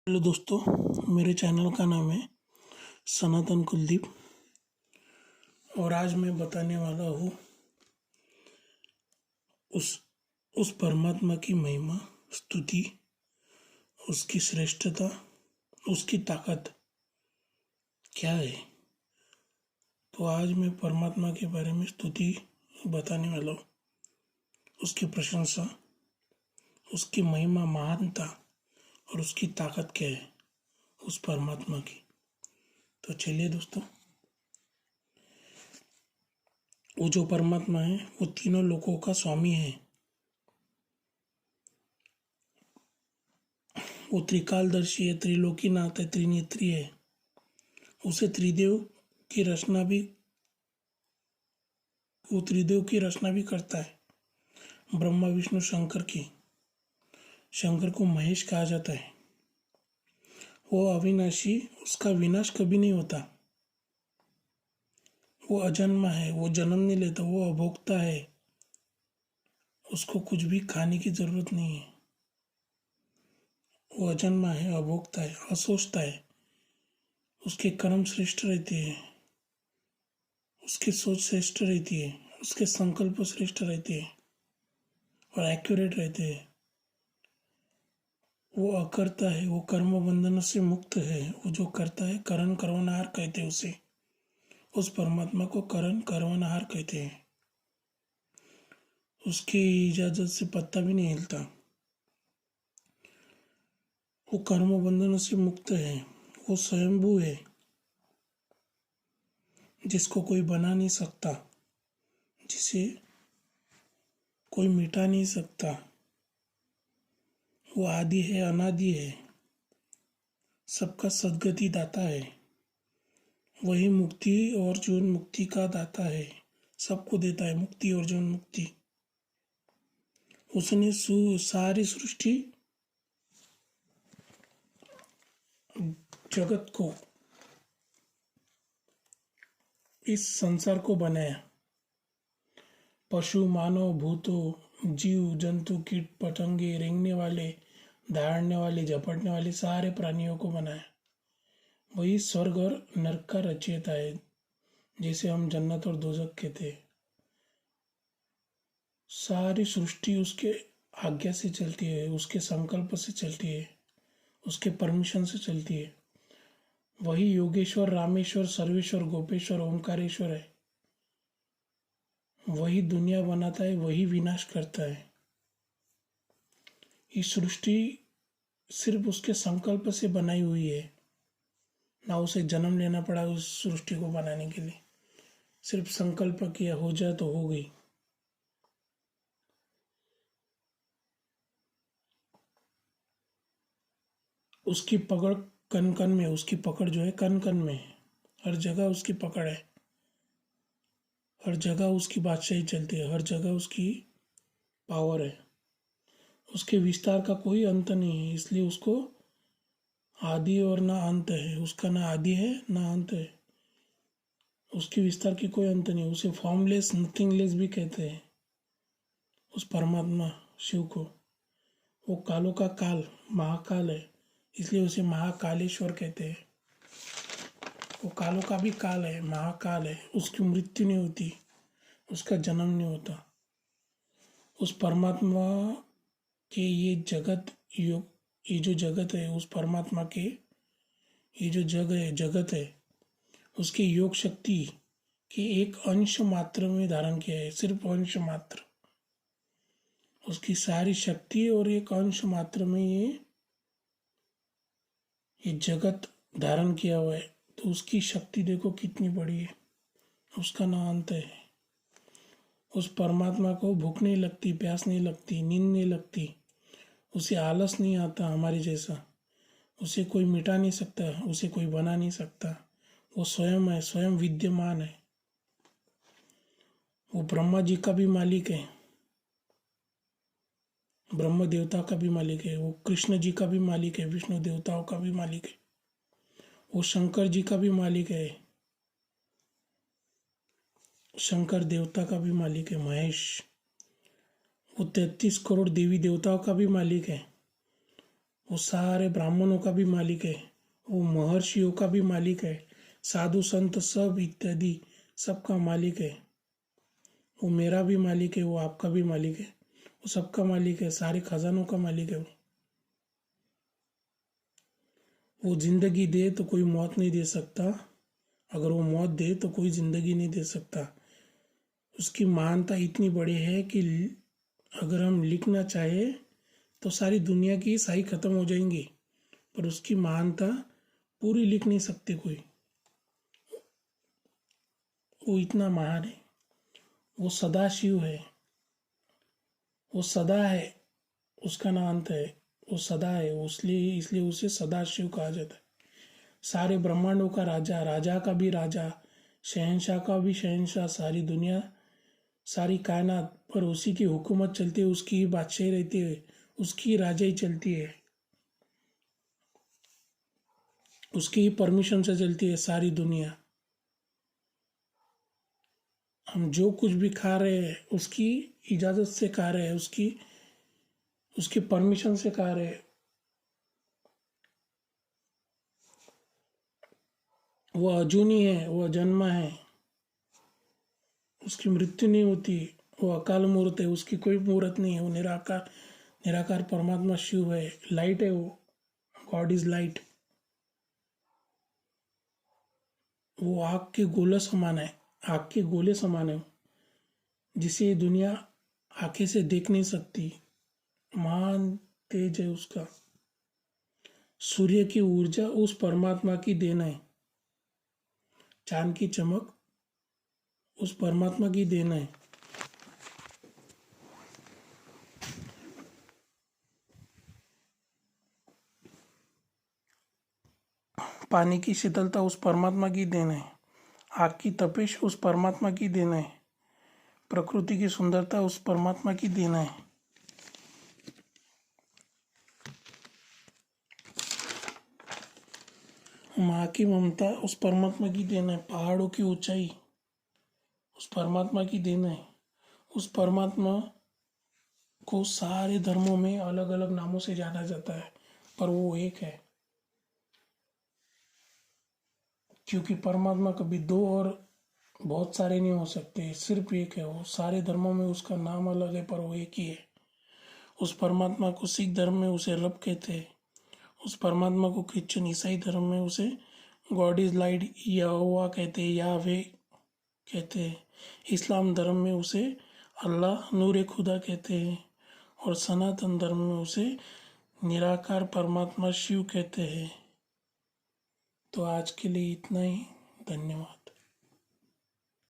Hello दोस्तों, मेरे channel का नाम है सनातन कुलदीप और आज मैं बताने वाला हूँ उस उस परमात्मा की महिमा, स्तुति, उसकी श्रेष्ठता, उसकी ताकत क्या है। तो आज मैं परमात्मा के बारे में स्तुति बताने वाला हूँ, उसकी प्रशंसा, उसकी महिमा, महानता और उसकी ताकत क्या है उस परमात्मा की। तो चलिए दोस्तों, वो जो परमात्मा है वो तीनों लोकों का स्वामी है। वो त्रिकालदर्शी है, त्रिलोकीनाथ है, त्रिनेत्री है। उसे त्रिदेव की रचना भी वो त्रिदेव की रचना भी करता है, ब्रह्मा विष्णु शंकर की। शंकर को महेश कहा जाता है। वो अविनाशी, उसका विनाश कभी नहीं होता। वो अजन्मा है, वो जन्म नहीं लेता, वो अभोक्ता है। उसको कुछ भी खाने की जरूरत नहीं है। वो अजन्मा है, अभोक्ता है, असोचता है। उसके कर्म श्रेष्ठ रहते हैं, उसकी सोच श्रेष्ठ रहती है, उसके संकल्प श्रेष्ठ रहते हैं और एक्यूरेट रहते हैं। वो अकर्ता है, वो कर्म बंधन से मुक्त है। वो जो करता है, करण करवनहार कहते हैं उसे। उस परमात्मा को करण करवनहार कहते हैं। उसकी इजाजत से पत्ता भी नहीं हिलता। वो कर्म बंधन से मुक्त है। वो स्वयंभू है, जिसको कोई बना नहीं सकता, जिसे कोई मिटा नहीं सकता। वो आदि है, अनादि है, सबका सद्गति दाता है। वही मुक्ति और जीवन मुक्ति का दाता है, सबको देता है मुक्ति और जीवन मुक्ति। उसने सारी सृष्टि, जगत को, इस संसार को बनाया। पशु, मानव, भूतों, जीव जंतु, कीट पतंगे, रेंगने वाले, दहाड़ने वाले, झपटने वाले सारे प्राणियों को बनाया। वही स्वर्ग और नरक का रचयिता है, जिसे हम जन्नत और दोजख कहते हैं। सारी सृष्टि उसके आज्ञा से चलती है, उसके संकल्प से चलती है, उसके परमिशन से चलती है। वही योगेश्वर, रामेश्वर, सर्वेश्वर, गोपेश्वर, ओंकारेश्वर है। वही दुनिया बनाता है, वही विनाश करता है। ये सृष्टि सिर्फ उसके संकल्प से बनाई हुई है, ना उसे जन्म लेना पड़ा उस सृष्टि को बनाने के लिए। सिर्फ संकल्प किया, हो जाए तो हो गई। उसकी पकड़ कन कन में, उसकी पकड़ जो है कन कन में है। हर जगह उसकी पकड़ है, हर जगह उसकी बादशाही चलती है, हर जगह उसकी पावर है। उसके विस्तार का कोई अंत नहीं है, इसलिए उसको आदि और ना अंत है। उसका ना आदि है ना अंत है। उसके विस्तार की कोई अंत नहीं। उसे फॉर्मलेस, नथिंगलेस भी कहते हैं उस परमात्मा शिव को। वो कालों का काल, महाकाल है, इसलिए उसे महाकालेश्वर कहते हैं। वो कालों का भी काल है, महाकाल है। उसकी मृत्यु नहीं होती, उसका जन्म नहीं होता। उस परमात्मा के ये जो जगत है, उस परमात्मा के ये जो जगत है, उसके योग शक्ति के एक अंश मात्र में धारण किया है, सिर्फ अंश मात्र। उसकी सारी शक्ति और एक अंश मात्र में ये जगत धारण किया हुआ है। तो उसकी शक्ति देखो कितनी बड़ी है, उसका ना अंत है। उस परमात्मा को भूख नहीं लगती, प्यास नहीं लगती, नींद नहीं लगती, उसे आलस नहीं आता हमारे जैसा। उसे कोई मिटा नहीं सकता, उसे कोई बना नहीं सकता। वो स्वयं है, स्वयं विद्यमान है। वो ब्रह्मा जी का भी मालिक है, ब्रह्म देवता का भी मालिक है। वो कृष्ण जी का भी मालिक है, विष्णु देवताओं का भी मालिक है। वो शंकर जी का भी मालिक है, शंकर देवता का भी मालिक है, महेश। वो 33 करोड़ देवी देवताओं का भी मालिक है। वो सारे ब्राह्मणों का भी मालिक है, वो महर्षियों का भी मालिक है, साधु संत सब इत्यादि सबका मालिक है। वो मेरा भी मालिक है, वो आपका भी मालिक है, वो सबका मालिक है, सारे खजानों का मालिक है। वो जिंदगी दे तो कोई मौत नहीं दे सकता, अगर वो मौत दे तो कोई जिंदगी नहीं दे सकता। उसकी महानता इतनी बड़ी है कि अगर हम लिखना चाहे तो सारी दुनिया की शाही खत्म हो जाएंगी, पर उसकी महानता पूरी लिख नहीं सकते कोई। वो इतना महान है, वो सदाशिव है, वो सदा है, उसका ना अंत है, वो सदा है, इसलिए उसे सदाशिव कहा जाता है। सारे ब्रह्मांडों का राजा, राजा का भी राजा, शहंशाह का भी शहंशाह, सारी दुनिया सारी कायनात पर उसी की हुकूमत चलती है, उसकी ही बादशाही रहती है, उसकी राजाई चलती है, उसकी ही परमिशन से चलती है सारी दुनिया। हम जो कुछ भी खा रहे हैं उसकी इजाज़त से खा रहे हैं, उसकी परमिशन से खा रहे हैं। वो अजूनी है, वो अजन्मा है, उसकी मृत्यु नहीं होती, वो अकाल मूर्त है, उसकी कोई मूर्त नहीं है, वो निराकार परमात्मा शिव है, लाइट है वो, गॉड इज लाइट। वो आग के गोले समान है, आग के गोले समान है, जिसे ये दुनिया आंखें से देख नहीं सकती। महान तेज है उसका। सूर्य की ऊर्जा उस परमात्मा की देन है, चांद की चमक उस परमात्मा की देन है। पानी की शीतलता उस परमात्मा की देन है, आग की तपिश उस परमात्मा की देन है, प्रकृति की सुंदरता उस परमात्मा की देन है। माँ की ममता उस परमात्मा की देन है, पहाड़ों की ऊंचाई उस परमात्मा की देन है। उस परमात्मा को सारे धर्मों में अलग अलग नामों से जाना जाता है, पर वो एक है, क्योंकि परमात्मा कभी दो और बहुत सारे नहीं हो सकते, सिर्फ एक है। वो सारे धर्मों में उसका नाम अलग है, पर वो एक ही है। उस परमात्मा को सिख धर्म में उसे रब कहते हैं, उस परमात्मा को क्रिश्चियन ईसाई धर्म में उसे गॉड इज लाइट यहोवा कहते हैं, यावे कहते हैं। इस्लाम धर्म में उसे अल्लाह नूर खुदा कहते हैं, और सनातन धर्म में उसे निराकार परमात्मा शिव कहते हैं। तो आज के लिए इतना ही, धन्यवाद।